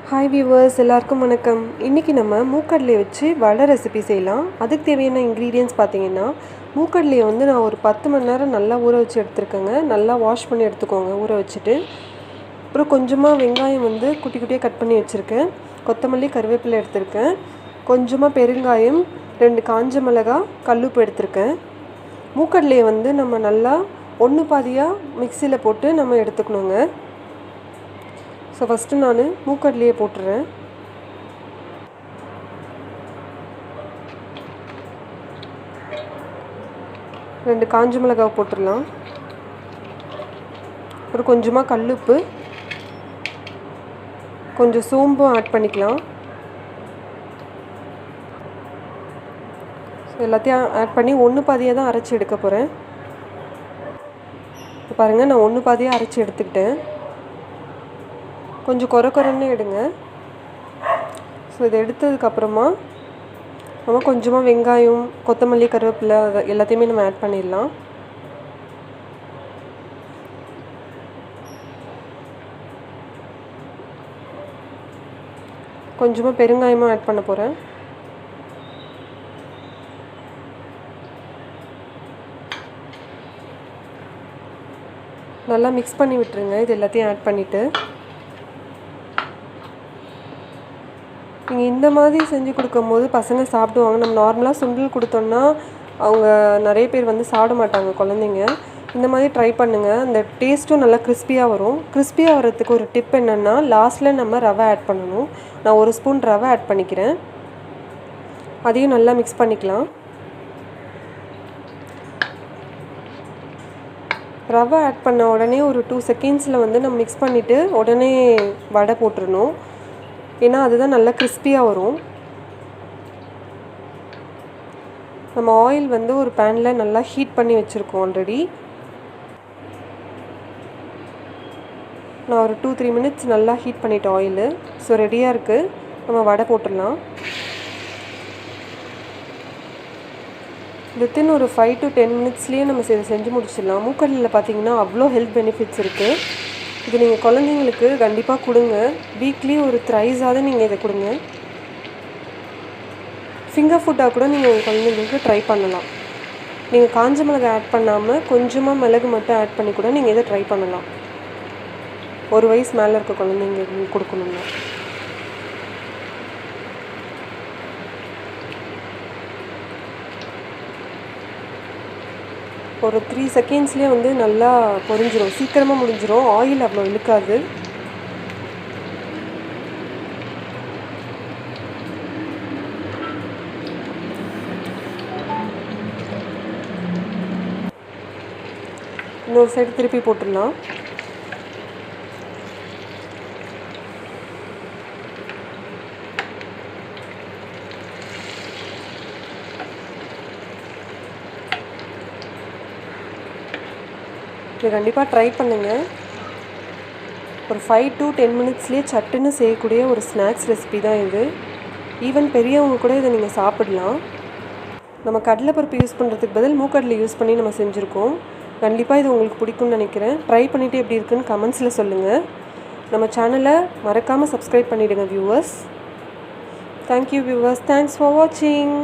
Hi viewers, எல்லாருக்கும் வணக்கம். இன்றைக்கி நம்ம மூக்கடலையை வச்சு வடை ரெசிபி செய்யலாம். அதுக்கு தேவையான இன்க்ரீடியன்ட்ஸ் பார்த்திங்கன்னா, மூக்கடலையை நான் ஒரு 10 மணி நேரம் நல்லா ஊற வச்சு எடுத்துருக்கேங்க. நல்லா வாஷ் பண்ணி எடுத்துக்கோங்க ஊற வச்சுட்டு. அப்புறம் கொஞ்சமாக வெங்காயம் குட்டி குட்டியாக கட் பண்ணி வச்சுருக்கேன். கொத்தமல்லி, கருவேப்பிலை எடுத்திருக்கேன். கொஞ்சமாக பெருங்காயம், 2 காஞ்ச மிளகா, கல்லுப்பு எடுத்திருக்கேன். மூக்கடலையை நம்ம நல்லா ஒன்று பாதியாக மிக்சியில் போட்டு நம்ம எடுத்துக்கணுங்க. ஸோ ஃபஸ்ட்டு நான் மூக்கடலையே போட்டுறேன். ரெண்டு காஞ்ச மிளகாய் போட்டுடலாம். அப்புறம் கொஞ்சமாக கல்லுப்பு, கொஞ்சம் சோம்பும் ஆட் பண்ணிக்கலாம். ஸோ எல்லாத்தையும் ஆட் பண்ணி ஒன்று பாதியாக தான் அரைச்சி எடுக்க போகிறேன். பாருங்கள், நான் ஒன்று பாதியாக அரைச்சி எடுத்துக்கிட்டேன். கொஞ்சம் கொரன்னு எடுங்க. ஸோ இதை எடுத்ததுக்கப்புறமா நம்ம கொஞ்சமாக வெங்காயம், கொத்தமல்லி, கருவேப்பிலை எல்லாத்தையுமே நம்ம ஆட் பண்ணிடலாம். கொஞ்சமாக பெருங்காயமாக ஆட் பண்ண போகிறேன். நல்லா மிக்ஸ் பண்ணி விட்டுருங்க. இது எல்லாத்தையும் ஆட் பண்ணிவிட்டு நீங்கள் இந்த மாதிரி செஞ்சு கொடுக்கும்போது பசங்க சாப்பிடுவாங்க. நம்ம நார்மலாக சுண்டல் கொடுத்தோன்னா அவங்க நிறைய பேர் சாப்பிட மாட்டாங்க குழந்தைங்க. இந்த மாதிரி ட்ரை பண்ணுங்கள். அந்த டேஸ்ட்டும் நல்லா கிறிஸ்பியாக வரும். கிறிஸ்பியாக வர்றதுக்கு ஒரு டிப் என்னென்னா, லாஸ்ட்டில் நம்ம ரவை ஆட் பண்ணணும். நான் 1 ஸ்பூன் ரவை ஆட் பண்ணிக்கிறேன். அதையும் நல்லா மிக்ஸ் பண்ணிக்கலாம். ரவை ஆட் பண்ண உடனே ஒரு 2 செகண்ட்ஸில் நம்ம மிக்ஸ் பண்ணிவிட்டு உடனே வடை போட்டுடணும். ஏன்னா அதுதான் நல்லா கிறிஸ்பியாக வரும். நம்ம ஆயில் ஒரு பேனில் நல்லா ஹீட் பண்ணி வச்சுருக்கோம் ஆல்ரெடி. நான் ஒரு 2-3 மினிட்ஸ் நல்லா ஹீட் பண்ணிட்டேன் ஆயிலு. ஸோ ரெடியாக இருக்குது. நம்ம வடை போட்டுடலாம். வித்தின் ஒரு 5 to 10 மினிட்ஸ்லேயே நம்ம இதை செஞ்சு முடிச்சிடலாம். மூக்கடலையில் பார்த்திங்கன்னா அவ்வளோ ஹெல்த் பெனிஃபிட்ஸ் இருக்குது. இது நீங்கள் குழந்தைங்களுக்கு கண்டிப்பாக கொடுங்க. வீக்லி ஒரு த்ரைஸாவது நீங்கள் இதை கொடுங்க. ஃபிங்கர் ஃபுட்டாக கூட நீங்கள் உங்கள் குழந்தைங்களுக்கு ட்ரை பண்ணலாம். நீங்கள் காஞ்ச மிளகாய் ஆட் பண்ணாமல் கொஞ்சமாக மிளகு மட்டும் ஆட் பண்ணி கூட நீங்கள் இதை ட்ரை பண்ணலாம். 1 வயசு மேலே இருக்க குழந்தைங்களுக்கு கொடுக்கணும்னா. ஒரு 3 செகண்ட்ஸ்லேயே நல்லா பொரிஞ்சிடும். சீக்கிரமாக முடிஞ்சிடும். ஆயில் அவ்வளோ இழுக்காது. இன்னொரு சைடு திருப்பி போட்டுடலாம். இது கண்டிப்பாக ட்ரை பண்ணுங்கள். ஒரு 5 to 10 மினிட்ஸ்லேயே சட்டுன்னு செய்யக்கூடிய ஒரு ஸ்நாக்ஸ் ரெசிபி தான் இது. ஈவன் பெரியவங்க கூட இதை நீங்கள் சாப்பிடலாம். நம்ம கடலைப்பருப்பு யூஸ் பண்ணுறதுக்கு பதில் மூக்கடலை யூஸ் பண்ணி நம்ம செஞ்சுருக்கோம். கண்டிப்பாக இது உங்களுக்கு பிடிக்கும்னு நினைக்கிறேன். ட்ரை பண்ணிவிட்டு எப்படி இருக்குன்னு கமெண்ட்ஸில் சொல்லுங்கள். நம்ம சேனலை மறக்காமல் சப்ஸ்கிரைப் பண்ணிவிடுங்க viewers. Thank you viewers. Thanks for வாட்சிங்.